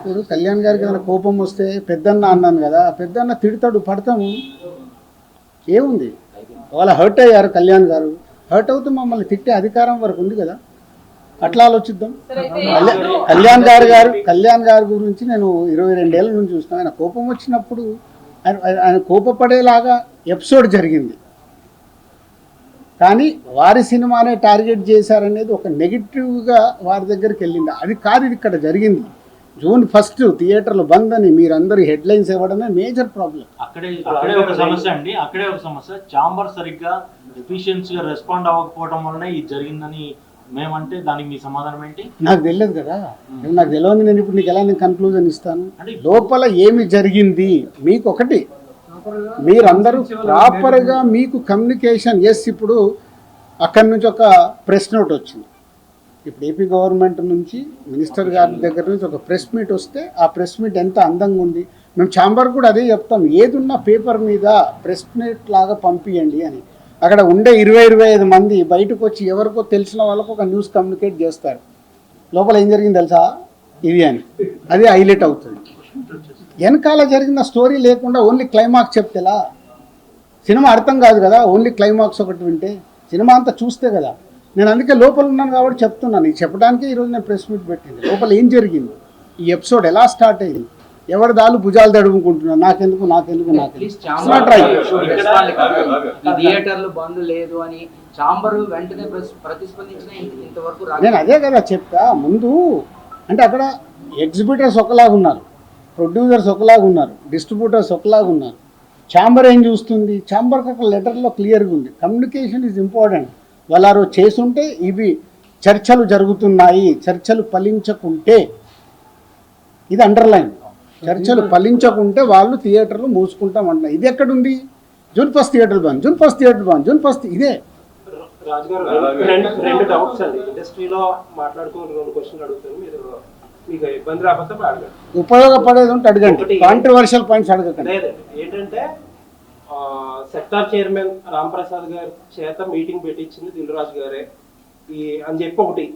ఇప్పుడు కళ్యాణ్ గారికి ఏదైనా కోపం వస్తే పెద్దన్న అన్నాను కదా, పెద్దన్న తిడతాడు, పడతాము, ఏముంది. వాళ్ళ హర్ట్ అయ్యారు కళ్యాణ్ గారు, హర్ట్ అవుతూ మమ్మల్ని తిట్టే అధికారం వరకు ఉంది కదా, అట్లా ఆలోచిద్దాం. కళ్యాణ్ గారి గురించి నేను 22 ఏళ్ళ నుంచి చూస్తాను. ఆయన కోపం వచ్చినప్పుడు ఆయన కోపపడేలాగా ఎపిసోడ్ జరిగింది, కానీ వారి సినిమానే టార్గెట్ చేశారనేది ఒక నెగిటివ్గా వారి దగ్గరికి వెళ్ళింది. అది కాదు, ఇది ఇక్కడ జరిగింది. June 1 థియేటర్లు బంద్ అని మీరందరూ హెడ్లైన్స్ ఇవ్వడమే మేజర్ ప్రాబ్లం. అక్కడే ఒక సమస్య అండి, అక్కడే ఒక సమస్య. ఛాంబర్ సరిగ్గా ఎఫిషియన్సీగా రెస్పాండ్ అవ్వకపోవడం వల్లనే ఇది జరిగిందని మేమంటే దానికి మీ సమాధానం ఏంటి? నాకు తెలియదు కదా, నాకు తెలియదు. నేను ఇప్పుడు నీకు ఎలా నేను కన్క్లూజన్ ఇస్తాను? లోపల ఏమి జరిగింది మీకు ఒకటి, మీరందరూ ప్రాపర్గా మీకు కమ్యూనికేషన్. ఎస్, ఇప్పుడు అక్కడి నుంచి ఒక ప్రెస్ నోట్ వచ్చింది. ఇప్పుడు ఏపీ గవర్నమెంట్ నుంచి మినిస్టర్ గారి దగ్గర నుంచి ఒక ప్రెస్ మీట్ వస్తే ఆ ప్రెస్ మీట్ ఎంత అందంగా ఉంది. మేము ఛాంబర్ కూడా అదే చెప్తాం, ఏదున్నా పేపర్ మీద ప్రెస్ మీట్ లాగా పంపించండి అని. అక్కడ ఉండే 20-25 మంది బయటకు వచ్చి ఎవరికో తెలిసిన వాళ్ళకు ఒక న్యూస్ కమ్యూనికేట్ చేస్తారు, లోపల ఏం జరిగింది తెలుసా ఇది అని, అది హైలైట్ అవుతుంది. వెనకాల జరిగిన స్టోరీ లేకుండా ఓన్లీ క్లైమాక్స్ చెప్తేలా సినిమా అర్థం కాదు కదా. ఓన్లీ క్లైమాక్స్ ఒకటి వింటే సినిమా అంతా చూస్తే కదా. నేను అందుకే లోపల ఉన్నాను కాబట్టి చెప్తున్నాను. ఇది చెప్పడానికి ఈరోజు నేను ప్రెస్ మీట్ పెట్టింది. లోపల ఏం జరిగింది, ఈ ఎపిసోడ్ ఎలా స్టార్ట్ అయింది, ఎవరి దాళ్ళు భుజాలు తడుముకుంటున్నారు, నాకెందుకు. థియేటర్లు బంద్ లేదు అని ఛాంబర్ వెంటనే ప్రతిస్పందించిన ఇంతవరకు నేను అదే కదా చెప్తా ముందు. అంటే అక్కడ ఎగ్జిబిటర్స్ ఒకలాగా ఉన్నారు, ప్రొడ్యూసర్స్ ఒకలాగా ఉన్నారు, డిస్ట్రిబ్యూటర్స్ ఒకలాగా ఉన్నారు. ఛాంబర్ ఏం చూస్తుంది, ఛాంబర్కి అక్కడ లెటర్లో క్లియర్గా ఉంది, కమ్యూనికేషన్ ఈజ్ ఇంపార్టెంట్. వాళ్ళు చేసుంటే ఇవి చర్చలు జరుగుతున్నాయి, చర్చలు ఫలించకుంటే, ఇది అండర్లైన్, చర్చలు ఫలించకుంటే వాళ్ళు థియేటర్లు మూసుకుంటామంటున్నారు. ఇది ఎక్కడుంది? June 1 థియేటర్ బంద్, June 1 థియేటర్ బంద్, June 1 ఇదే. రాజుగారు రెండు డౌట్స్ అండి. ఇండస్ట్రీలో మాట్లాడుకుని 2 క్వశ్చన్లు అడుగుతారు, మీరు మీకు ఇబ్బంది రాకపోతే అడగండి. ఉపయోగపడేది ఉంటే అడగండి, కాంట్రవర్షియల్ పాయింట్స్ అడగండి. లేదండి, ఏంటంటే సెక్టార్ చైర్మన్ రాంప్రసాద్ గారి చేత మీటింగ్ పెట్టించింది దిల్ రాజు గారే అని చెప్పి ఒకటి.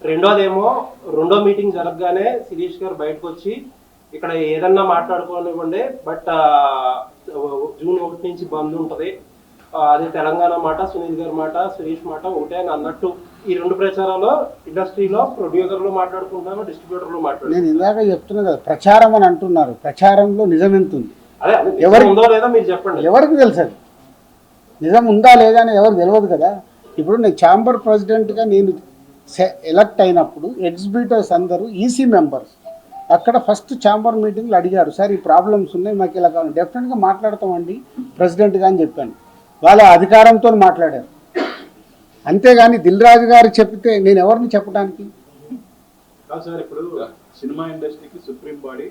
రెండో మీటింగ్ జరగగానే శిరీష్ గారు బయటకు వచ్చి ఇక్కడ ఏదన్నా మాట్లాడుకోనివ్వండి, బట్ June 1 నుంచి బంద్ ఉంటుంది, అది తెలంగాణ మాట, సునీల్ గారి మాట, శిరీష్ మాట ఒకటే అని అన్నట్టు. ఈ 2 ప్రచారాలు ఇండస్ట్రీలో ప్రొడ్యూసర్లు మాట్లాడుకుంటున్నారు, డిస్ట్రిబ్యూటర్లు మాట్లాడుతున్నారు. నేను ఇందాక చెప్తున్నా కదా, ప్రచారం అని అంటున్నారు, ప్రచారంలో నిజం ఎంత ఉంది, ఉందో లేదో మీరు చెప్పండి. ఎవరికి తెలుసు అది నిజం ఉందా లేదా అని ఎవరికి తెలియదు కదా. ఇప్పుడు నేను ఛాంబర్ ప్రెసిడెంట్గా నేను ఎలక్ట్ అయినప్పుడు ఎగ్జిబిటర్స్ అందరూ ఈసీ మెంబర్స్ అక్కడ ఫస్ట్ ఛాంబర్ మీటింగ్లో అడిగారు, సార్ ఈ ప్రాబ్లమ్స్ ఉన్నాయి మాకు ఇలా కావాలి, డెఫినెట్గా మాట్లాడతామండి ప్రెసిడెంట్గా అని చెప్పాను. వాళ్ళ అధికారంతో మాట్లాడారు, అంతేగాని దిల్ రాజు గారు చెప్తే నేను ఎవరిని చెప్పడానికి. సార్ ఇప్పుడు సినిమా ఇండస్ట్రీకి సుప్రీం బాడీ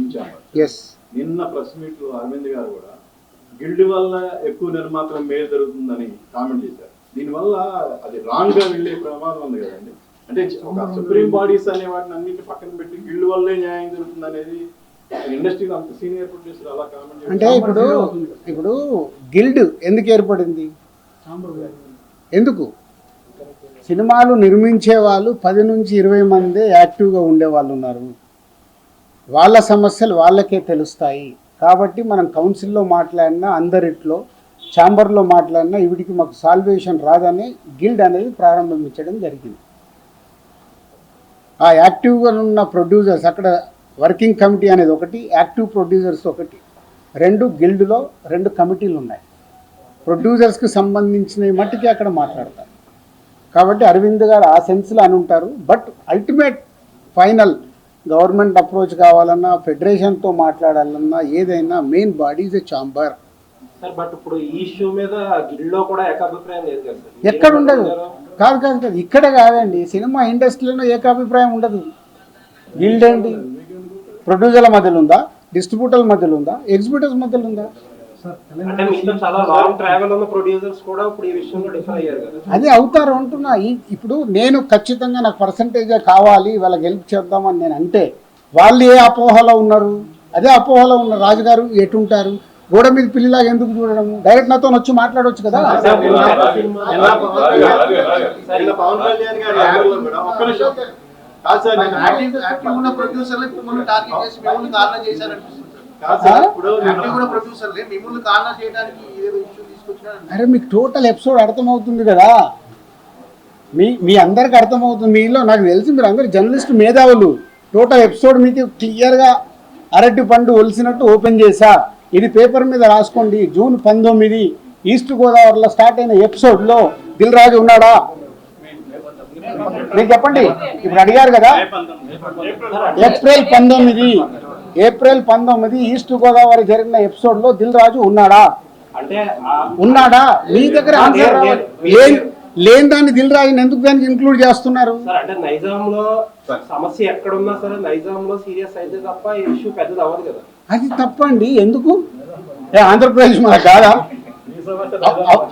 ఇన్ఛార్జ్. ఎస్, నిన్న ప్రెస్ మీట్ లో అరవింద్ గారు కూడా గిల్డ్ వల్ల ఎక్కువ నిర్మాతల మేలు జరుగుతుందని కామెంట్ చేశారు. దీనివల్ల అది రాంగ్ గా వెళ్లే ప్రమాదం ఉంది కదండి. అంటే ఒక సుప్రీం బాడీస్ అనే వాటిని అన్నింటి పక్కన పెట్టి గిల్డ్ వల్లే న్యాయం జరుగుతుంది అనేది ఇండస్ట్రీలో అంత సీనియర్ ప్రొడ్యూసర్ అలా కామెంట్. అంటే ఇప్పుడు గిల్డ్ ఎందుకు ఏర్పడింది, ఎందుకు? సినిమాలు నిర్మించే వాళ్ళు 10 నుంచి 20 మందే యాక్టివ్గా ఉండే వాళ్ళు ఉన్నారు, వాళ్ళ సమస్యలు వాళ్ళకే తెలుస్తాయి. కాబట్టి మనం కౌన్సిల్లో మాట్లాడినా, అందరిట్లో ఛాంబర్లో మాట్లాడినా వీటికి మాకు సాల్వేషన్ రాదని గిల్డ్ అనేది ప్రారంభించడం జరిగింది. ఆ యాక్టివ్గా ఉన్న ప్రొడ్యూసర్స్, అక్కడ వర్కింగ్ కమిటీ అనేది ఒకటి, యాక్టివ్ ప్రొడ్యూసర్స్ ఒకటి, 2 గిల్డ్లో 2 కమిటీలు ఉన్నాయి. ప్రొడ్యూసర్స్కి సంబంధించిన మట్టికి అక్కడ మాట్లాడతారు. కాబట్టి అరవింద్ గారు ఆ సెన్స్లో అని ఉంటారు. But ultimate final government approach కావాలన్నా, ఫెడరేషన్తో మాట్లాడాలన్నా, ఏదైనా main body is a chamber. But ఇప్పుడు ఈ ఇష్యూ మీద గిల్డ్లో కూడా ఏకాభిప్రాయం లేదు కదా. ఎక్కడ ఉండదు, కాదు ఇక్కడ కాదండి, సినిమా ఇండస్ట్రీలో ఏకాభిప్రాయం ఉండదు. గిల్డ్ ఏంటి, ప్రొడ్యూసర్ల మధ్యలో ఉందా, డిస్ట్రిబ్యూటర్ల మధ్యలో ఉందా, ఎగ్జిబిటర్స్ మధ్యలో ఉందా? అది అవుతారు అంటున్నా. ఇప్పుడు నేను ఖచ్చితంగా నాకు పర్సంటేజ్ కావాలి, వాళ్ళకి హెల్ప్ చేద్దామని నేను అంటే వాళ్ళు ఏ అపోహలో ఉన్నారు, అదే అపోహలో ఉన్న రాజుగారు ఎటుంటారు. గోడ మీద పిల్లిలాగా ఎందుకు చూడడం? డైరెక్ట్ నాతో వచ్చి మాట్లాడవచ్చు కదా. నిన్న పవన్ కళ్యాణ్ గారి యాడ్లో కూడా ఒక్క నిమిషం కాదు సార్, నేను యాక్టివ్ ఉన్న ప్రొడ్యూసర్లు మిమ్మల్ని టార్గెట్ చేసి మిమ్మల్ని కార్నర్ చేశారనిపిస్తుంది సార్. కాదు సార్, ఇప్పుడు యాక్టివ్ ఉన్న ప్రొడ్యూసర్లే మిమ్మల్ని కార్నర్ చేయడానికి ఏదో ఇష్యూ తీసుకొచ్చినా అరే మీకు టోటల్ ఎపిసోడ్ అర్థమవుతుంది కదా, మీ అందరికి అర్థమవుతుంది. మీలో నాకు తెలిసి మీరు అందరు జర్నలిస్ట్ మేధావులు. టోటల్ ఎపిసోడ్ మీకు క్లియర్గా అరటి పండు ఒలిసినట్టు ఓపెన్ చేశా. ఇది పేపర్ మీద రాసుకోండి. జూన్ 19 ఈస్ట్ గోదావరిలో స్టార్ట్ అయిన ఎపిసోడ్లో దిల్ రాజు ఉన్నాడా? మీకు చెప్పండి. ఇప్పుడు అడిగారు కదా, ఏప్రిల్ 19 ఈస్ట్ గోదావరి జరిగిన ఎపిసోడ్లో దిల్ రాజు ఉన్నాడా? అంటే ఉన్నాడా? మీ దగ్గర ఆన్సర్ లేని దాన్ని దిల్ రాజుని ఎందుకు దానికి ఇంక్లూడ్ చేస్తున్నారు? సార్ అంటే నైజాంలో సమస్య ఎక్కడున్నా సరే నైజాంలో సీరియస్ అయితే తప్ప ఈ ఇష్యూ పెద్దది అవ్వదు కదా. అది తప్పండి. ఎందుకు? ఆంధ్రప్రదేశ్ మనకు కాదా?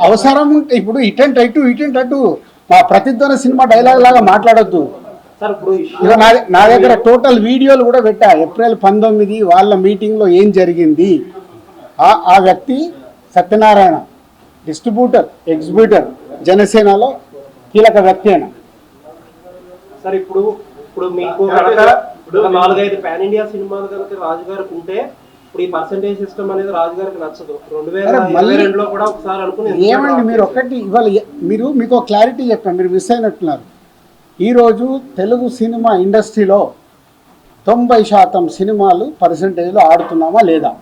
అవసరం ఉంటే ఇప్పుడు ఇటెంట్ అటు మా ప్రతిధ్వని సినిమా డైలాగ్ లాగా మాట్లాడొద్దు. సార్ ఇప్పుడు ఇక నా దగ్గర టోటల్ వీడియోలు కూడా పెట్టా. ఏప్రిల్ 19 వాళ్ళ మీటింగ్లో ఏం జరిగింది. ఆ వ్యక్తి సత్యనారాయణ డిస్ట్రిబ్యూటర్, ఎగ్జిబ్యూటర్, జనసేనలో కీలక వ్యక్తి అయినా. సార్ ఇప్పుడు మీకు కనుక 4-5 పాన్ ఇండియా సినిమాలు కనుక రాజు గారికి ఉంటే ఇప్పుడు ఈ పర్సంటేజ్ సిస్టమ్ అనేది రాజు గారికి నచ్చదు. 2022లో కూడా ఒకసారి అనుకుని ఏమండి మీరు ఒక్కటి ఇవాళ మీకు ఒక క్లారిటీ చెప్పాను, మీరు మిస్ అయినట్టున్నారు. ఈరోజు తెలుగు సినిమా ఇండస్ట్రీలో 90% సినిమాలు పర్సంటేజ్లో ఆడుతున్నామా లేదా?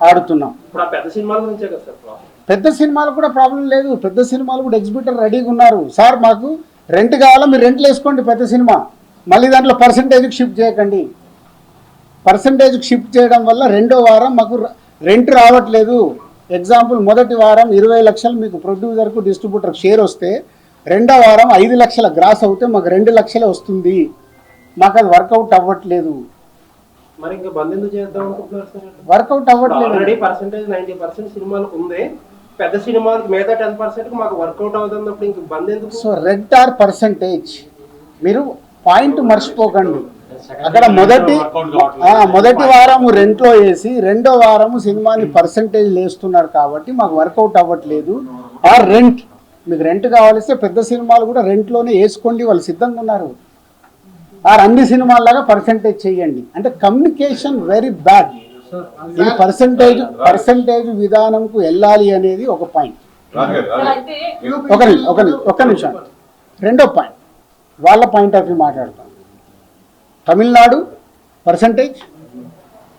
ఆడుతున్నాం. ఇప్పుడు ఆ పెద్ద సినిమాల గురించే కదా సార్ ప్రాబ్లం. పెద్ద సినిమాలు కూడా ప్రాబ్లం లేదు. పెద్ద సినిమాలు కూడా ఎగ్జిబ్యూటర్ రెడీగా ఉన్నారు. సార్ మాకు రెంట్ కావాలా, మీరు రెంట్లు వేసుకోండి పెద్ద సినిమా, మళ్ళీ దాంట్లో పర్సంటేజ్కి షిఫ్ట్ చేయకండి. పర్సంటేజ్కి షిఫ్ట్ చేయడం వల్ల రెండో వారం మాకు రెంట్ రావట్లేదు. ఎగ్జాంపుల్, మొదటి వారం 20 లక్షలు మీకు ప్రొడ్యూసర్కు డిస్ట్రిబ్యూటర్కి షేర్ వస్తే రెండో వారం 5 లక్షల గ్రాస్ అవుతే మాకు 2 లక్షలే వస్తుంది. మాకు అది వర్కౌట్ అవ్వట్లేదు. మరి ఇంకా బంద్ ఎందుకు చేద్దాం అనుకుంటున్నారు సార్? వర్కౌట్ అవ్వట్లేదు. ఆల్రెడీ పర్సంటేజ్ 90% సినిమాలకు ఉంది. పెద్ద సినిమాలకు మిగతా 10% మాకు వర్కౌట్ అవుతున్నప్పుడు ఇంక బంద్ ఎందుకు? సో రెంట్ ఆర్ పర్సంటేజ్, మీరు పాయింట్ మర్చిపోకండి. అక్కడ మొదటి వారము రెంట్లో వేసి రెండో వారము సినిమాని పర్సంటేజ్ వేస్తున్నారు కాబట్టి మాకు వర్కౌట్ అవ్వట్లేదు. ఆర్ రెంట్, మీకు రెంట్ కావాలిస్తే పెద్ద సినిమాలు కూడా రెంట్లోనే వేసుకోండి, వాళ్ళు సిద్ధంగా ఉన్నారు. ఆర్ అన్ని సినిమాల్లాగా పర్సంటేజ్ చేయండి. అంటే కమ్యూనికేషన్ వెరీ బ్యాడ్. ఇది పర్సంటేజ్ విధానంకు వెళ్ళాలి అనేది ఒక పాయింట్. ఒక నిమిషం. రెండో పాయింట్, వాళ్ళ పాయింట్ ఆఫ్ వ్యూ మాట్లాడతాం. తమిళనాడు పర్సంటేజ్,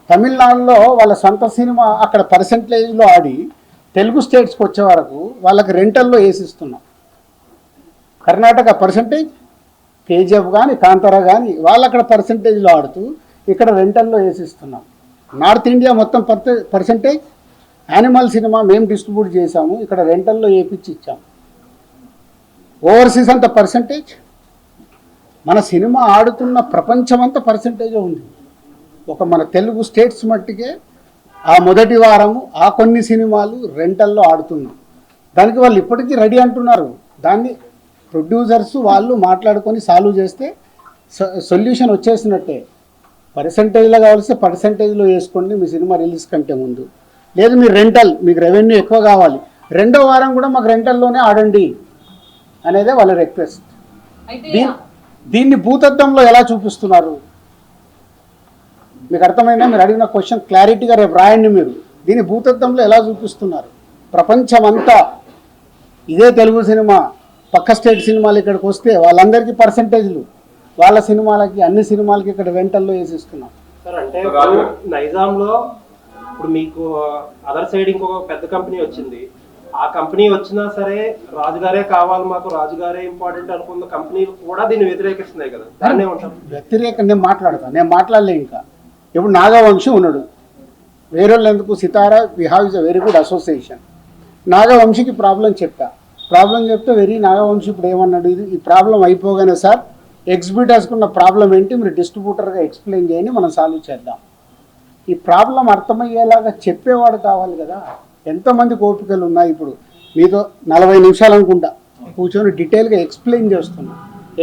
తమిళనాడులో వాళ్ళ సొంత సినిమా అక్కడ పర్సంటేజ్లో ఆడి తెలుగు స్టేట్స్కి వచ్చే వరకు వాళ్ళకి రెంటల్లో వేసిస్తున్నాం. కర్ణాటక పర్సంటేజ్, కేజీఎఫ్ కానీ కాంతారా కానీ వాళ్ళు అక్కడ పర్సంటేజ్లో ఆడుతూ ఇక్కడ రెంటల్లో వేసిస్తున్నాం. నార్త్ ఇండియా మొత్తం పర్సంటేజ్, యానిమల్ సినిమా మేము డిస్ట్రిబ్యూట్ చేసాము, ఇక్కడ రెంటల్లో వేపించి ఇచ్చాము. ఓవర్సీస్ అంతా పర్సంటేజ్. మన సినిమా ఆడుతున్న ప్రపంచమంతా పర్సంటేజ్ ఉంది. ఒక మన తెలుగు స్టేట్స్ మట్టికే ఆ మొదటి వారము ఆ కొన్ని సినిమాలు రెంటల్లో ఆడుతున్నాం. దానికి వాళ్ళు ఇప్పటికీ రెడీ అంటున్నారు. దాన్ని ప్రొడ్యూసర్స్ వాళ్ళు మాట్లాడుకొని సాల్వ్ చేస్తే సొల్యూషన్ వచ్చేసినట్టే. పర్సంటేజ్లో కావాల్సి పర్సంటేజ్లో వేసుకోండి మీ సినిమా రిలీజ్ కంటే ముందు. లేదు మీరు రెంటల్, మీకు రెవెన్యూ ఎక్కువ కావాలి, రెండో వారం కూడా మాకు రెంటల్లోనే ఆడండి అనేదే వాళ్ళ రిక్వెస్ట్. దీన్ని భూతత్వంలో ఎలా చూపిస్తున్నారు మీకు అర్థమైనా? మీరు అడిగిన క్వశ్చన్ క్లారిటీగా రేపు రాయండి. మీరు దీన్ని భూతత్వంలో ఎలా చూపిస్తున్నారు? ప్రపంచమంతా ఇదే తెలుగు సినిమా, పక్క స్టేట్ సినిమాలు ఇక్కడికి వస్తే వాళ్ళందరికీ పర్సంటేజ్లు, వాళ్ళ సినిమాలకి అన్ని సినిమాలకి ఇక్కడ రెంటల్లో వేసిస్తున్నాం. సార్ అంటే నైజాంలో ఇప్పుడు మీకు అదర్ సైడ్ ఇంకొక పెద్ద కంపెనీ వచ్చింది. ఆ కంపెనీ వచ్చినా సరే రాజుగారే కావాలి, మాకు రాజుగారే ఇంపార్టెంట్ అనుకున్న కంపెనీలు కూడా దీన్ని వ్యతిరేకిస్తున్నాయి కదా, దాన్నే ఉంటాం. వ్యతిరేకం నేను మాట్లాడలే. ఇంకా ఇప్పుడు నాగవంశీ ఉన్నాడు, వేరే వాళ్ళు ఎందుకు? Sithara we have is a very good association. నాగవంశీకి ప్రాబ్లం చెప్తే నాగవంశీ ఇప్పుడు ఏమన్నాడు, ఈ ప్రాబ్లం అయిపోగానే సార్ ఎగ్జిబ్యూటర్స్కున్న ప్రాబ్లం ఏంటి మీరు డిస్ట్రిబ్యూటర్గా ఎక్స్ప్లెయిన్ చేయండి, మనం సాల్వ్ చేద్దాం. ఈ ప్రాబ్లం అర్థమయ్యేలాగా చెప్పేవాడు కావాలి కదా. ఎంతమంది ఓపికలు ఉన్నాయి? ఇప్పుడు మీతో 40 నిమిషాలు అనుకుంటా కూర్చొని డీటెయిల్గా ఎక్స్ప్లెయిన్ చేస్తున్నా.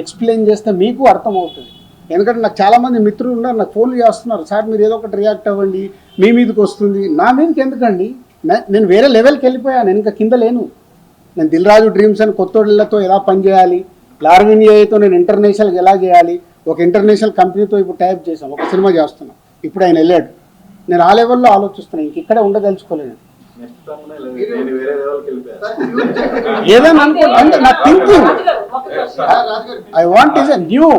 ఎక్స్ప్లెయిన్ చేస్తే మీకు అర్థమవుతుంది. ఎందుకంటే నాకు చాలామంది మిత్రులు ఉన్నారు, నాకు ఫోన్లు చేస్తున్నారు, సార్ మీరు ఏదో ఒకటి రియాక్ట్ అవ్వండి, మీ మీదకి వస్తుంది. నా మీదకి ఎందుకండి? నేను వేరే లెవెల్కి వెళ్ళిపోయాను, నేను ఇంకా కింద లేను. నేను దిల్ రాజు డ్రీమ్స్ అని కొత్తోళ్ళతో ఎలా పనిచేయాలి, లార్విన్ ఏఐతో నేను ఇంటర్నేషనల్కి ఎలా చేయాలి, ఒక ఇంటర్నేషనల్ కంపెనీతో ఇప్పుడు టైప్ చేసాం, ఒక సినిమా చేస్తున్నాం. ఇప్పుడు ఆయన వెళ్ళాడు, నేను ఆ లెవెల్లో ఆలోచిస్తున్నాను, ఇంక ఇక్కడే ఉండదలుచుకోలేను. నెక్స్ట్ నేను వేరే లెవెల్కి వెళ్ళిపోయాను. ఏదైనా అనుకో అంటే నా thinking I want is a new.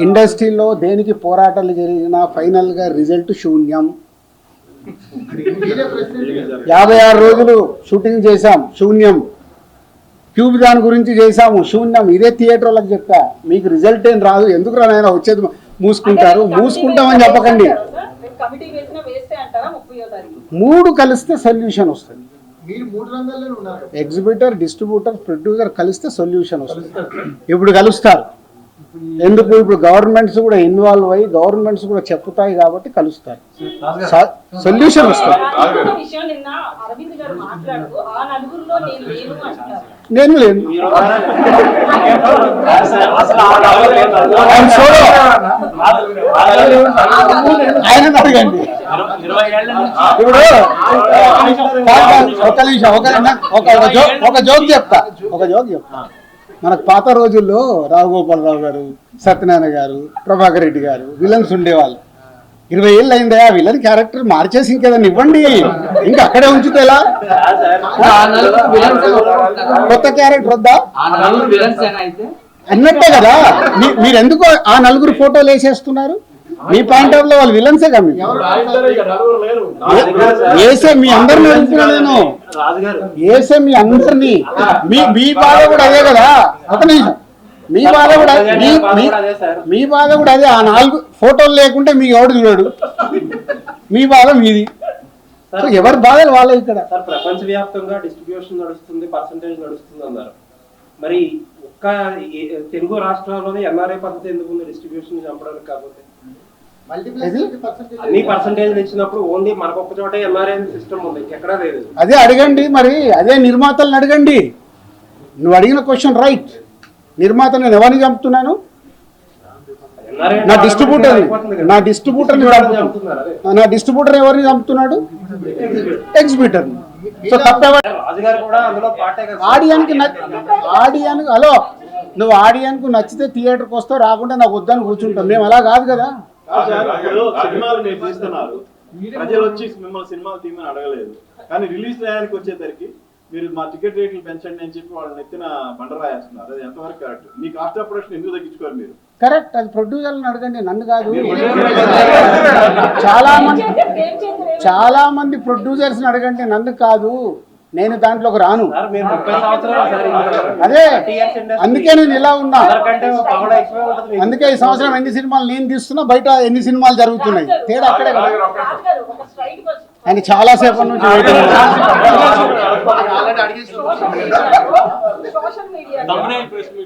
ఇండస్ట్రీలో దేనికి పోరాటాలు జరిగినా ఫైనల్గా రిజల్ట్ శూన్యం. 56 రోజులు షూటింగ్ చేశాం, శూన్యం. క్యూబ్ దాని గురించి చేశాము, శూన్యం. ఇదే థియేటర్ వాళ్ళకి చెప్పా, మీకు రిజల్ట్ ఏం రాదు, ఎందుకు రానైనా వచ్చేది మూసుకుంటారు. మూసుకుంటామని చెప్పకండి, 3 కలిస్తే సొల్యూషన్ వస్తుంది. ఎగ్జిబిటర్, డిస్ట్రిబ్యూటర్, ప్రొడ్యూసర్ కలిస్తే సొల్యూషన్ వస్తుంది. ఇప్పుడు కలుస్తారు. ఎందుకు? ఇప్పుడు గవర్నమెంట్స్ కూడా ఇన్వాల్వ్ అయ్యి గవర్నమెంట్స్ కూడా చెప్తాయి కాబట్టి కలుస్తారు, సొల్యూషన్ వస్తుంది. నేను లేను, ఆయన అడగండి. ఇప్పుడు ఒక జోక్ చెప్తా. మనకు పాత రోజుల్లో రావుగోపాలరావు గారు, సత్యనారాయణ గారు, ప్రభాకర్ రెడ్డి గారు విలన్స్ ఉండేవాళ్ళు. 20 ఏళ్ళు అయిందా విలన్ క్యారెక్టర్ మార్చేసి ఇంకేదన్నా ఇవ్వండి, ఇంకా అక్కడే ఉంచితే ఎలా? కొత్త క్యారెక్టర్ వద్దా అన్నట్టే కదా. మీరు ఎందుకు ఆ 4 ఫోటోలు వేసేస్తున్నారు? మీ పాయింట్ ఆఫ్ లో వాళ్ళు విలన్సే కదా. వేసే మీ అందరిని అడుగుతున్నా నేను, వేసే మీ అందరినీ. మీ బాధ కూడా అదే కదా. ఒక నిమిషం, మీ బాధ కూడా మీ బాధ కూడా అదే. ఆ 4 ఫోటోలు లేకుంటే మీకు ఎవడు చూడడు, మీ బాధ మీది. ఎవరి బాధలు వాళ్ళే. ఇక్కడ ప్రపంచవ్యాప్తంగా డిస్ట్రిబ్యూషన్ నడుస్తుంది, పర్సంటేజ్ నడుస్తుంది అన్నారు. మరి ఒక్క తెలుగు రాష్ట్రాల్లోనే ఎన్ఆర్ఐ పద్ధతి ఎందుకు ఉంది డిస్ట్రిబ్యూషన్ చంపడానికి? కాకపోతే అన్ని పర్సంటేజ్ ఇచ్చినప్పుడు ఓన్లీ మనకొక్క చోట ఎన్ఆర్ఐ సిస్టమ్ ఉంది, ఎక్కడా లేదు. అదే అడగండి మరి, అదే నిర్మాతలను అడగండి. నువ్వు అడిగిన క్వశ్చన్ రైట్. నిర్మాత నేను ఎవరిని చంపుతున్నాను? నా డిస్ట్రిబ్యూటర్ ఎవరిని చంపుతున్నాడు? ఎగ్జిబిటర్. సో హలో, నువ్వు ఆడియన్కు నచ్చితే థియేటర్కి వస్తావు, రాకుండా నాకు వద్దని కూర్చుంటాం. మేము అలా కాదు కదా. సినిమాలు మీరు తీస్తున్నారు, ప్రజలు వచ్చి మిమ్మల్ని సినిమాలు తీయమని అడగలేదు, కానీ రిలీజ్ టయానికి వచ్చేసరికి మీరు మా టికెట్ రేట్లు పెంచండి అని చెప్పి వాళ్ళు నెత్తిన బండరాయేస్తున్నారు. అది ఎంతవరకు correct? Me cost of production ఎందుకు తగ్గించుకోరు మీరు? కరెక్ట్, అది ప్రొడ్యూసర్లను అడగండి, నన్ను కాదు. చాలా మంది ప్రొడ్యూసర్స్ అడగండి, నన్ను కాదు. నేను దాంట్లోకి రాను. అదే అందుకే నేను ఇలా ఉన్నా. అందుకే ఈ సంవత్సరం ఎన్ని సినిమాలు నేను తీస్తున్నా, బయట ఎన్ని సినిమాలు జరుగుతున్నాయి, తేడా అక్కడే కదా. ఆయన చాలా సేపటి నుంచి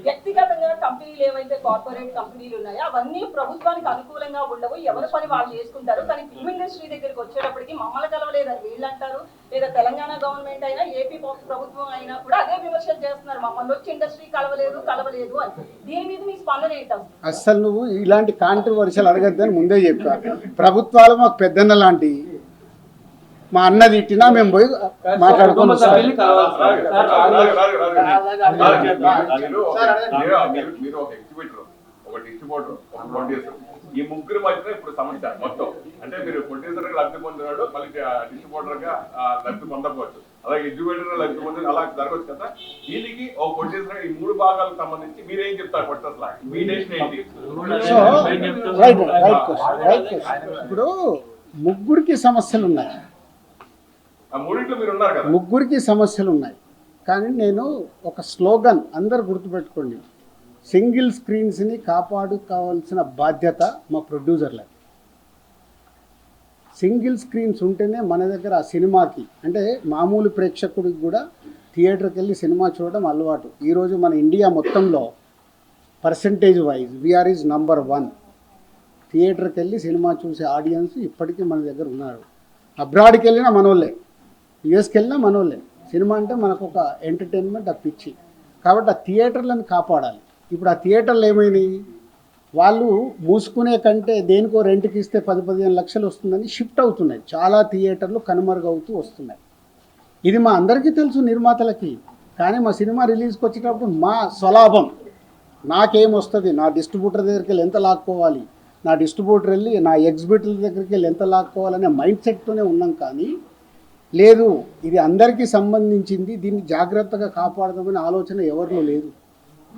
వ్యక్తిగతంగా కంపెనీలు ఏవైతే కార్పొరేట్ కంపెనీలు ఉన్నాయో అవన్నీ ప్రభుత్వానికి అనుకూలంగా ఉండవు, ఎవరి పని వాళ్ళు చేసుకుంటారు. కానీ ఫిల్మ్ ఇండస్ట్రీ దగ్గరికి వచ్చేటప్పటికి మమ్మల్ని కలవలేదని వీళ్ళు అంటారు, లేదా తెలంగాణ గవర్నమెంట్ అయినా ఏపీ ప్రభుత్వం అయినా కూడా అదే విమర్శలు చేస్తున్నారు, మమ్మల్ని వచ్చి ఇండస్ట్రీ కలవలేదు అని. దీని మీద మీ స్పందన ఏంటంటే? అస్సలు నువ్వు ఇలాంటి కాంట్రవర్షియల్ అడగద్దని ముందే చెప్పా. ప్రభుత్వాలు మాకు పెద్దన్న లాంటి, మా అన్న తిట్టినా మేము పోయి మాట్లాడుకోవాలి. మీరు ఒక ఎగ్జిబిటర్, ఒక డిస్ట్రిబ్యూటర్, ఒక ప్రొడ్యూసర్, ఈ ముగ్గురు మధ్యన ఇప్పుడు సమస్య మొత్తం. అంటే మీరు ప్రొడ్యూసర్ గా లబ్ధి పొందినాడు, మళ్ళీ డిస్ట్రిబ్యూటర్ గా లబ్ధి పొందకపోవచ్చు, అలాగే ఎగ్జిబిటర్ లబ్ధి పొంది అలా జరగవచ్చు కదా. దీనికి ఒక ప్రొడ్యూసర్ ఈ 3 భాగాలకు సంబంధించి మీరేం చెప్తారు? అసలు మీ డెసిషన్ ఏంటి? ఇప్పుడు ముగ్గురికి సమస్యలు ఉన్నాయి, ముగ్గురికి సమస్యలు ఉన్నాయి. కానీ నేను ఒక స్లోగన్ అందరు గుర్తుపెట్టుకోండి, సింగిల్ స్క్రీన్స్ని కాపాడుకోవాల్సిన బాధ్యత మా ప్రొడ్యూసర్లే. సింగిల్ స్క్రీన్స్ ఉంటేనే మన దగ్గర ఆ సినిమాకి, అంటే మామూలు ప్రేక్షకుడికి కూడా థియేటర్కి వెళ్ళి సినిమా చూడడం అలవాటు. ఈరోజు మన ఇండియా మొత్తంలో percentage wise VR is number 1. థియేటర్కి వెళ్ళి సినిమా చూసే ఆడియన్స్ ఇప్పటికీ మన దగ్గర ఉన్నారు. అబ్రాడ్కి వెళ్ళినా మనోళ్ళే, యుఎస్కి వెళ్ళినా మనోళ్ళే. సినిమా అంటే మనకు ఒక ఎంటర్టైన్మెంట్, ఆ పిచ్చి. కాబట్టి ఆ థియేటర్లను కాపాడాలి. ఇప్పుడు ఆ థియేటర్లు ఏమైనాయి, వాళ్ళు మూసుకునే కంటే దేనికో రెంట్కి ఇస్తే 10-15 లక్షలు వస్తుందని షిఫ్ట్ అవుతున్నాయి. చాలా థియేటర్లు కనుమరుగవుతూ వస్తున్నాయి. ఇది మా అందరికీ తెలుసు నిర్మాతలకి. కానీ మా సినిమా రిలీజ్కి వచ్చేటప్పుడు మా స్వలాభం, నాకేమొస్తుంది, నా డిస్ట్రిబ్యూటర్ దగ్గరికి వెళ్ళి ఎంత లాక్కోవాలి, నా డిస్ట్రిబ్యూటర్ వెళ్ళి నా ఎగ్జిబిటర్ దగ్గరికి వెళ్ళి ఎంత లాక్కోవాలనే మైండ్ సెట్తోనే ఉన్నాం. కానీ లేదు, ఇది అందరికీ సంబంధించింది, దీన్ని జాగ్రత్తగా కాపాడదామనే ఆలోచన ఎవరిలో లేదు.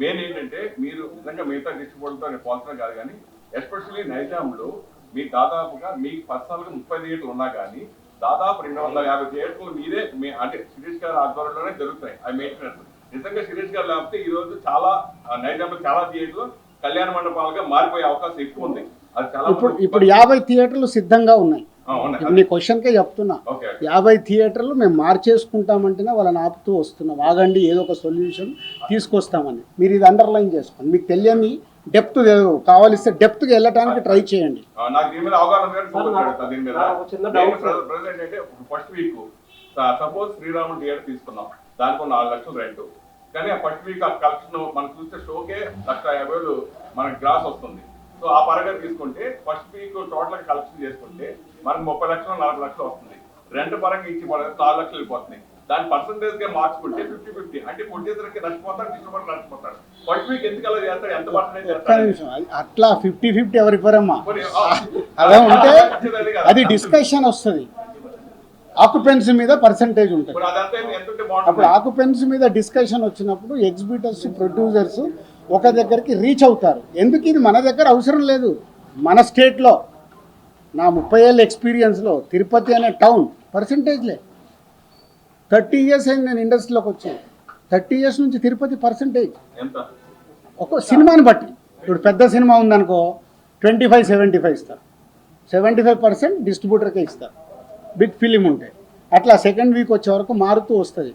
మెయిన్ ఏంటంటే మీరు నిజంగా మిగతా డిస్ట్రిబ్యూటర్తో నేను పోల్చడం కాదు, కానీ ఎస్పెషల్లీ నైజాంలో మీకు దాదాపుగా మీకు పర్సనల్గా 30 థియేటర్లు ఉన్నా కానీ దాదాపు 250 థియేటర్లు మీరే అంటే శిరీష్ గారి ఆధ్వర్యంలోనే జరుగుతాయి అవి మెయింటెనెన్స్. నిజంగా శిరీష్ గారు లేకపోతే ఈ రోజు చాలా నైజాంలో చాలా థియేటర్లు కళ్యాణ మండపాలుగా మారిపోయే అవకాశం ఎక్కువ ఉంది. అది చాలా ఇప్పుడు 50 థియేటర్లు సిద్ధంగా ఉన్నాయి. ఇప్పుడు నీ క్వశ్చన్కే చెప్తున్నా, 50 థియేటర్లు మేము మార్చేసుకుంటామంటేనే వాళ్ళని ఆపుతూ వస్తున్నాం. ఆగండి, ఏదో ఒక సొల్యూషన్ తీసుకొస్తామని. మీరు ఇది అండర్లైన్ చేసుకోండి. మీకు తెలియని డెప్త్ కావాలిస్తే డెప్త్గా వెళ్ళటానికి ట్రై చేయండి. నాకు దీని మీద అవగాహన దీని మీద ఏంటంటే ఫస్ట్ వీక్ సపోజ్ శ్రీరాముడు థియేటర్ తీసుకున్నాం, దానికి 4 లక్షలు రెంట్. కానీ ఆ ఫస్ట్ వీక్ ఆ కలెక్షన్ మనం చూస్తే షోకే 1,50,000 మనకి గ్రాస్ వస్తుంది. సో ఆ పరంగా తీసుకుంటే ఫస్ట్ వీక్ టోటల్ కలెక్షన్ చేసుకుంటే మనకు 30 లక్షలు 40 లక్షలు వస్తుంది. రెంట్ పరంగా ఇచ్చి 4 లక్షలు వెళ్ళిపోతున్నాయి. దాని పర్సంటేజ్ గా మార్చుకుంటే 50-50 అంటే ప్రొడ్యూసర్కి నష్టపోతాడు, డిస్ట్రిబ్యూటర్ నష్టపోతాడు. ఫస్ట్ వీక్ ఎందుకు అలా చేస్తాడు, ఎంత పర్సంటేజ్ చేస్తాడు? అట్లా 50-50 ఎవరివ్వరమ్మా. అలా ఉంటే అది డిస్కషన్ వస్తుంది. ఆక్యుపెన్సీ మీద పర్సంటేజ్ ఉంటుంది. అప్పుడు ఆక్యుపెన్సీ మీద డిస్కషన్ వచ్చినప్పుడు ఎగ్జిబిటర్స్, ప్రొడ్యూసర్స్ ఒక దగ్గరికి రీచ్ అవుతారు. ఎందుకు ఇది మన దగ్గర అవసరం లేదు. మన స్టేట్లో నా 30 ఏళ్ళ ఎక్స్పీరియన్స్లో తిరుపతి అనే టౌన్ పర్సంటేజ్లే. 30 ఇయర్స్ అయింది నేను ఇండస్ట్రీలోకి వచ్చి. 30 ఇయర్స్ నుంచి తిరుపతి పర్సంటేజ్ ఒక సినిమాని బట్టి. ఇప్పుడు పెద్ద సినిమా ఉందనుకో 25-75 ఇస్తారు, 75% డిస్ట్రిబ్యూటర్కే ఇస్తారు. బిగ్ ఫిలిం ఉంటే అట్లా సెకండ్ వీక్ వచ్చే వరకు మారుతూ వస్తుంది.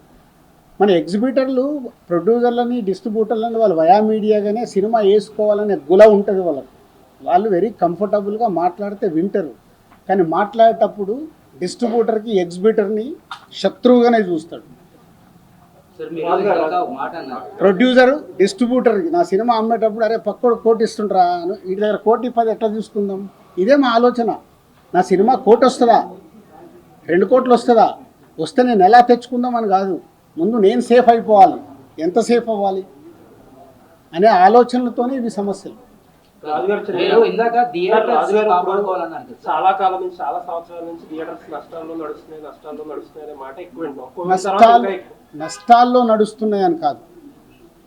మన ఎగ్జిబిటర్లు, ప్రొడ్యూసర్లని, డిస్ట్రిబ్యూటర్లని వాళ్ళు వయా మీడియాగానే సినిమా వేసుకోవాలనే గుల ఉంటుంది వాళ్ళకు. వాళ్ళు వెరీ కంఫర్టబుల్గా మాట్లాడితే వింటారు. కానీ మాట్లాడేటప్పుడు డిస్ట్రిబ్యూటర్కి, ఎగ్జిబిటర్ని శత్రువుగానే చూస్తాడు. ప్రొడ్యూసర్ డిస్ట్రిబ్యూటర్కి నా సినిమా అమ్మేటప్పుడు అరే పక్కడు కోటి ఇస్తుంటారా, వీటి దగ్గర 1,10,000 ఎట్లా తీసుకుందాం, ఇదే మా ఆలోచన. నా సినిమా 1 కోటి వస్తుందా, 2 కోట్లు వస్తుందా, వస్తే నేను ఎలా తెచ్చుకుందామని కాదు, ముందు నేను సేఫ్ అయిపోవాలి, ఎంత సేఫ్ అవ్వాలి అనే ఆలోచనలతోనే ఇవి సమస్యలు. చాలా కాలం నుంచి, చాలా సంవత్సరాల నుంచి థియేటర్స్ నష్టాల్లో నడుస్తున్నాయి అనే మాట ఎక్కువ వింటాం. నష్టాల్లో నడుస్తున్నాయి అని కాదు,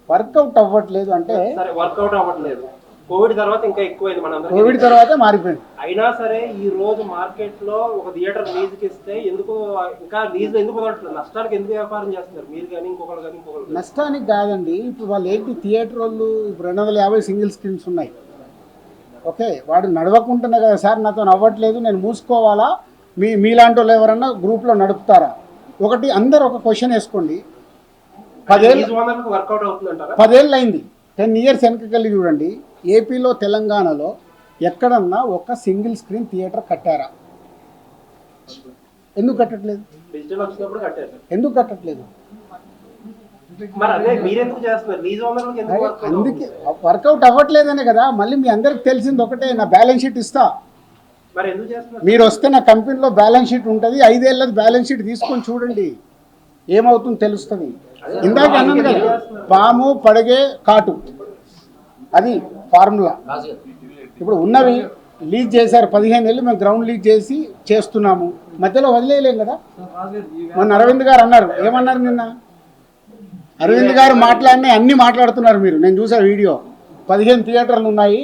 వర్కౌట్ అవ్వట్లేదు. అంటే వర్కౌట్ అవ్వట్లేదు. కోవిడ్ తర్వాత ఇంకా ఎక్కువైంది. కోవిడ్ తర్వాత మారిపోయింది. అయినా సరే ఈ రోజు మార్కెట్ లో ఒక థియేటర్ లీజుకి ఇస్తే ఎందుకు ఇంకా లీజ్ ఎందుకు వదలట్లేదు? నష్టానికి ఎందుకు వ్యాపారం చేస్తున్నారు మీరు కానీ ఇంకొకరు కానీ ఇంకొకరు? నష్టానికి కాదండి. ఇప్పుడు వాళ్ళు ఏంటి, థియేటర్ వాళ్ళు ఇప్పుడు 250 సింగిల్ స్క్రీన్స్ ఉన్నాయి. ఓకే, వాడు నడవకుంటున్నా కదా సార్ నాతో అవ్వట్లేదు, నేను మూసుకోవాలా, మీలాంటి వాళ్ళు ఎవరన్నా గ్రూప్లో నడుపుతారా? ఒకటి అందరు ఒక క్వశ్చన్ వేసుకోండి. 10 ఏళ్ళు అయింది, 10 ఇయర్స్ వెనకకెళ్ళి చూడండి. ఏపీలో, తెలంగాణలో ఎక్కడన్నా ఒక సింగిల్ స్క్రీన్ థియేటర్ కట్టారా? ఎందుకు కట్టట్లేదు? ఎందుకు కట్టట్లేదు? అందుకే వర్కౌట్ అవ్వట్లేదనే కదా. మళ్ళీ మీ అందరికి తెలిసింది ఒకటే, నా బ్యాలెన్స్ షీట్ ఇస్తా, మీరు వస్తే నా కంపెనీలో బ్యాలెన్స్ షీట్ ఉంటుంది, 5 ఏళ్ళది బ్యాలెన్స్ షీట్ తీసుకొని చూడండి, ఏమవుతుందో తెలుస్తుంది. ఇందాక అన్నాను కదా, పాము పడగే కాటు, అది ఫార్ములా. ఇప్పుడు ఉన్నవి లీజ్ చేశారు 15 ఏళ్ళు, మేము గ్రౌండ్ లీజ్ చేసి చేస్తున్నాము, మధ్యలో వదిలేయలేం కదా. మొన్న అరవింద్ గారు అన్నారు, ఏమన్నారు నిన్న అరవింద్ గారు మాట్లాడినా అన్నీ మాట్లాడుతున్నారు మీరు, నేను చూసా వీడియో. 15 థియేటర్లు ఉన్నాయి,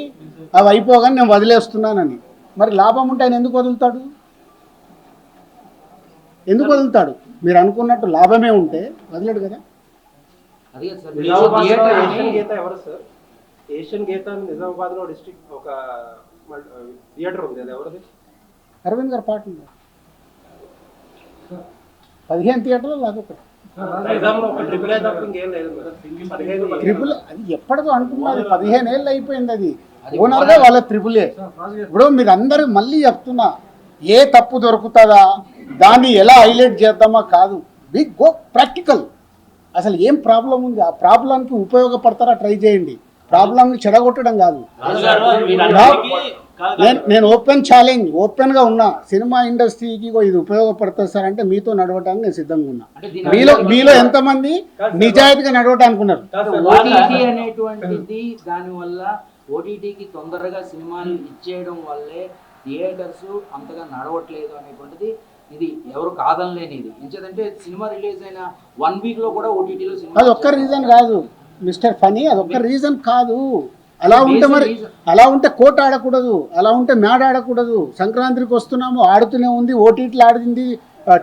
అవి అయిపోగానే నేను వదిలేస్తున్నానని. మరి లాభం ఉంటే ఆయన ఎందుకు వదులుతాడు? ఎందుకు వదులుతాడు? మీరు అనుకున్నట్టు లాభమే ఉంటే వదిలేడు కదా. ఏషియన్ గీత నిజామాబాద్ లో డిస్ట్రిక్ట్ ఒక థియేటర్ ఉంది, అది ఎవరిది? అరవింద్ గారు పాట ఉంది. 15 థియేటర్లు లాగొకటి ట్రిపుల్. అది ఎప్పటిదో అంటున్నది, 15 ఏళ్ళు అయిపోయింది. అది ఓనర్గా వాళ్ళ ట్రిపులే. ఇప్పుడు మీరు అందరూ మళ్ళీ చెప్తున్నా, ఏ తప్పు దొరుకుతుందా, దాన్ని ఎలా హైలైట్ చేద్దామా కాదు, వి గో ప్రాక్టికల్. అసలు ఏం ప్రాబ్లం ఉంది, ఆ ప్రాబ్లంకి ఉపయోగపడతారా ట్రై చేయండి, ప్రాబ్లంని చెడగొట్టడం కాదు. నేను ఓపెన్ ఛాలెంజ్, ఓపెన్గా ఉన్నా, సినిమా ఇండస్ట్రీకి ఇది ఉపయోగపడుతుంది సార్ అంటే మీతో నడవటానికి నేను సిద్ధంగా ఉన్నా. మీలో ఎంతమంది నిజాయితీగా నడవటానికి ఉన్నారు? ఓటీటీ అనేటువంటిది దానివల్ల ఓటీటీకి తొందరగా సినిమాలు ఇచ్చేయడం వల్లే థియేటర్స్ అంతగా నడవట్లేదు అనేటువంటిది ఇది ఎవరు కాదనలేనిది. ఎంచేదంటే సినిమా రిలీజ్ అయిన 1 week లో కూడా ఓటీటీలో సినిమా అది ఒక్క రీజన్ కాదు మిస్టర్ ఫనీ, అది ఒక్క రీజన్ కాదు. అలా ఉంటే కోట ఆడకూడదు, అలా ఉంటే మ్యాడ్ ఆడకూడదు. సంక్రాంతికి వస్తున్నాము, ఆడుతూనే ఉంది, ఓటీటీలు ఆడింది,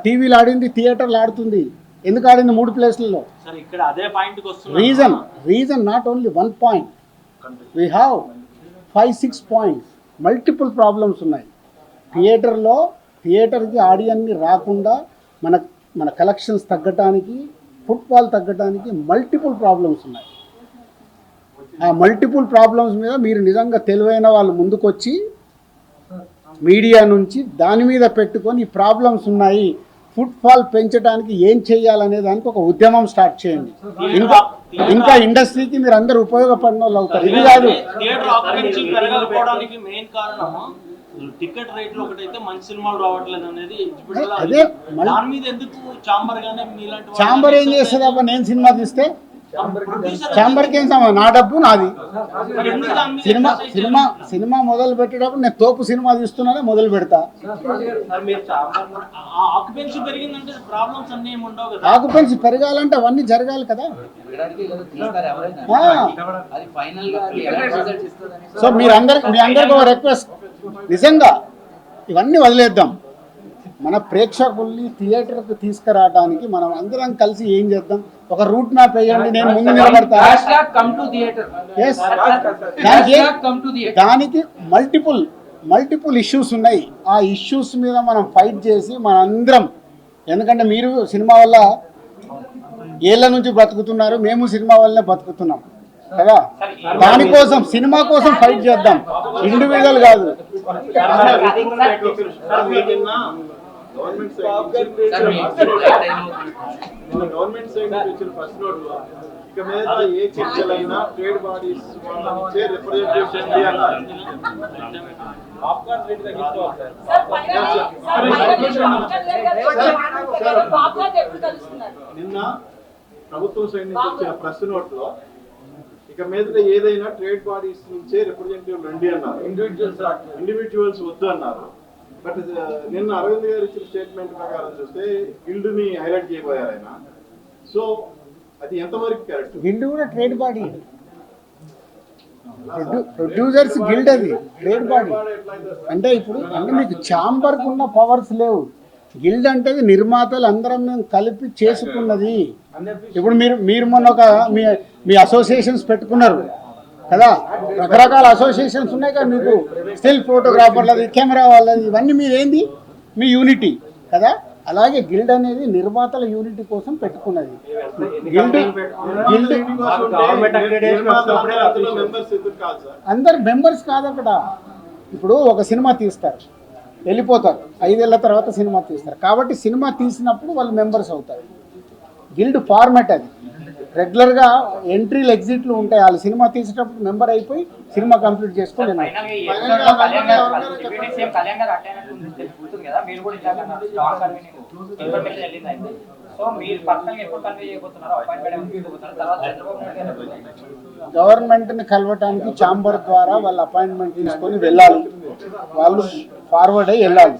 టీవీలు ఆడింది, థియేటర్లు ఆడుతుంది. ఎందుకు ఆడింది 3 ప్లేస్లలో? Reason not only 1 point, we have 5-6 points. Multiple problems ఉన్నాయి. థియేటర్కి ఆడియన్ని రాకుండా మన కలెక్షన్స్ తగ్గటానికి, ఫుట్ఫాల్ తగ్గటానికి మల్టిపుల్ ప్రాబ్లమ్స్ ఉన్నాయి. ఆ మల్టిపుల్ ప్రాబ్లమ్స్ మీద మీరు నిజంగా తెలివైన వాళ్ళు ముందుకొచ్చి మీడియా నుంచి దాని మీద పెట్టుకొని ఈ ప్రాబ్లమ్స్ ఉన్నాయి, ఫుట్ఫాల్ పెంచడానికి ఏం చేయాలనే దానికి ఒక ఉద్యమం స్టార్ట్ చేయండి. ఇంకా ఇండస్ట్రీకి మీరు అందరూ ఉపయోగపడిన వాళ్ళు అవుతారు. ఇది కాదు టికెట్ రేట్లు ఒకటైతే మంచి సినిమాలు రావట్లేదు అనేది. అదే దాని మీద ఎందుకు చాంబర్ గానే మీలాంటి చాంబర్ ఏం చేస్తుంది అబ్బా? నేను సినిమా తీస్తే చాంబర్కి ఏం సంబంధం? నా డబ్బు నాది. సినిమా మొదలు పెట్టేటప్పుడు నేను తోపు సినిమా తీస్తున్నానే మొదలు పెడతా. ఆక్యుపెన్సీ పెరిగిందంటే ప్రాబ్లమ్స్ అన్ని ఏమి ఉండవు కదా. ఆక్యుపెన్సీ పెరగాలంటే అవన్నీ జరగాలి కదా. సో మీ అందరికి ఒక రిక్వెస్ట్, నిజంగా ఇవన్నీ వదిలేద్దాం. మన ప్రేక్షకుల్ని థియేటర్కి తీసుకురావడానికి మనం అందరం కలిసి ఏం చేద్దాం? ఒక రూట్ మ్యాప్ వేయండి, నేను ముందు నిలబడతా. దానికి మల్టిపుల్ ఇష్యూస్ ఉన్నాయి. ఆ ఇష్యూస్ మీద మనం ఫైట్ చేసి మనందరం, ఎందుకంటే మీరు సినిమా వల్ల ఏళ్ళ నుంచి బతుకుతున్నారు, మేము సినిమా వల్లనే బతుకుతున్నాం కదా. దానికోసం సినిమా కోసం ఫైట్ చేద్దాం, ఇండివిజువల్ కాదు. గవర్నమెంట్ సైడ్ నుంచి వచ్చిన ఫస్ట్ నోట్ లో ఇక మీద ఏ చర్చలైనా ట్రేడ్ బాడీస్ వాళ్ళనిచ్చే రిప్రజెంటేషన్ నిన్న ప్రభుత్వం సైడ్ నుంచి వచ్చిన ప్రెస్ నోట్ లో ఇక మీద ఏదైనా ట్రేడ్ బాడీస్ నుంచే రిప్రజెంటేటివ్ రండి అన్నారు, ఇండివిజువల్స్ వద్దు అన్నారు. బట్ నిన్న అరవింద్ గారు ఇచ్చిన స్టేట్మెంట్ ప్రకారం చూస్తే గిల్డ్ ని హైలైట్ చేయబోయారు ఆయన. సో అది ఎంతవరకు కరెక్ట్? గిల్డ్ కూడా ట్రేడ్ బాడీ, ప్రొడ్యూసర్స్ గిల్డ్, అది ట్రేడ్ బాడీ. అంటే ఇప్పుడు అంటే మీకు ఛాంబర్కి ఉన్న పవర్స్ లేవు. గిల్డ్ అంటే నిర్మాతలు అందరం మేము కలిపి చేసుకున్నది. ఇప్పుడు మీరు మొన్న ఒక మీ అసోసియేషన్స్ పెట్టుకున్నారు కదా, రకరకాల అసోసియేషన్స్ ఉన్నాయి కదా మీకు, స్టిల్ ఫోటోగ్రాఫర్లది, కెమెరా వాళ్ళది, ఇవన్నీ మీరేంది మీ యూనిటీ కదా. అలాగే గిల్డ్ అనేది నిర్మాతల యూనిటీ కోసం పెట్టుకున్నది. అందరు మెంబర్స్ కాదు అక్కడ. ఇప్పుడు ఒక సినిమా తీస్తారు, వెళ్ళిపోతారు, 5 ఏళ్ల తర్వాత సినిమా తీస్తారు. కాబట్టి సినిమా తీసినప్పుడు వాళ్ళు మెంబర్స్ అవుతారు. గిల్డ్ ఫార్మాట్ అది. రెగ్యులర్గా ఎంట్రీలు ఎగ్జిట్లు ఉంటాయి. వాళ్ళు సినిమా తీసేటప్పుడు మెంబర్ అయిపోయి సినిమా కంప్లీట్ చేసుకొని గవర్నమెంట్ని కలవటానికి ఛాంబర్ ద్వారా వాళ్ళు అపాయింట్మెంట్ తీసుకొని వెళ్ళాలి, వాళ్ళు ఫార్వర్డ్ అయ్యి వెళ్ళాలి.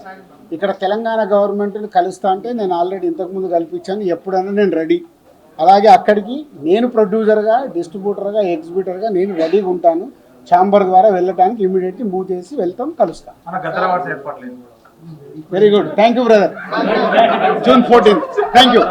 ఇక్కడ తెలంగాణ గవర్నమెంట్ని కలుస్తా అంటే నేను ఆల్రెడీ ఇంతకుముందు కల్పించాను, ఎప్పుడైనా నేను రెడీ. అలాగే అక్కడికి నేను ప్రొడ్యూసర్గా, డిస్ట్రిబ్యూటర్గా, ఎగ్జిబ్యూటర్గా నేను రెడీగా ఉంటాను. ఛాంబర్ ద్వారా వెళ్ళడానికి ఇమీడియట్లీ మూవ్ చేసి వెళ్తాం, కలుస్తాం. Very good, thank you brother. June 14th, thank you.